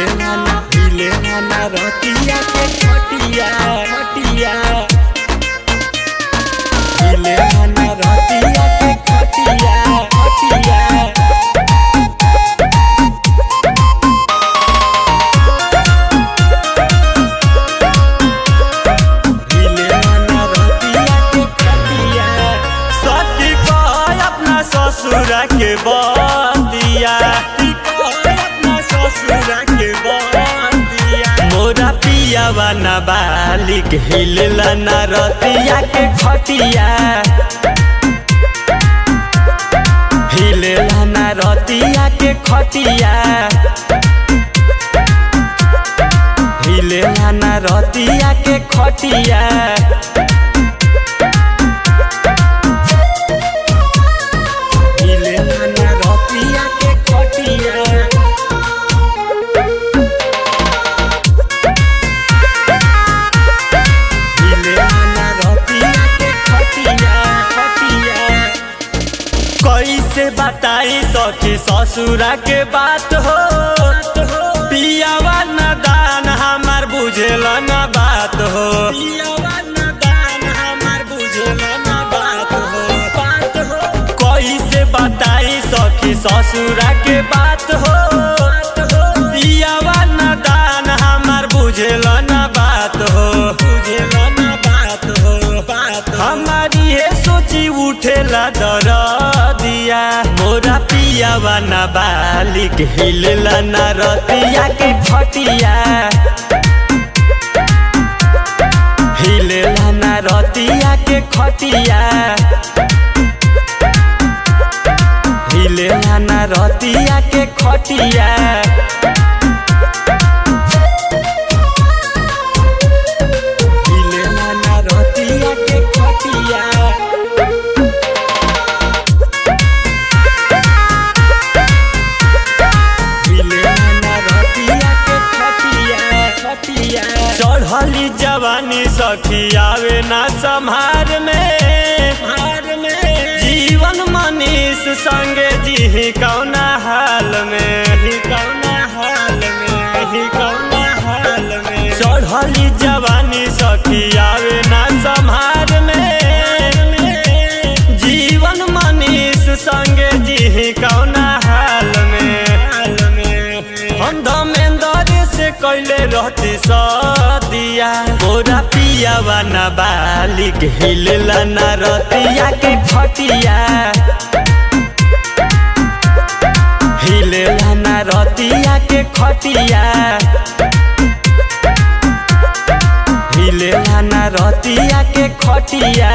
हिले ना रतिया के खटिया खटिया हिले ना रतिया के खटिया खटिया ससुरा के बंदिया अपना ससुरा के बंदिया मोरा पियावा ना बालिक हिलला ना रतिया के खटिया हिलला ना रतिया के खटिया हिलला ना रतिया के खटिया कैसे बताई सखी ससुरा के बात हो पियावा न दान हमार बुझेल न बात हो पियावा न दान हमार बुझेल न बात हो कैसे बताई सखी ससुरा के बात हो पियावा न दान हमार बुझेल न बात हो बुझेल न बात हो हमारी ये सोची उठेला दर मोरा पियावा ना बालिक हिलला ना रतिया के खटिया हिलला ना रतिया के खटिया हिलला ना रतिया के खटिया हिलला ना रतिया के खटिया चढ़ली जवानी सखी आवे ना संहार में जीवन मनीष संगे जी कौना हाल में चढ़ली जवानी सखी आवे ना संहार में जीवन मनीष संगे जी कौना हाल में हम धमेंद्र से कैले रहती सदिया मोरा पियावा ना बालिक हिलला ना रतिया के खटिया हिलला ना रतिया के खटिया हिलला ना रतिया के खटिया।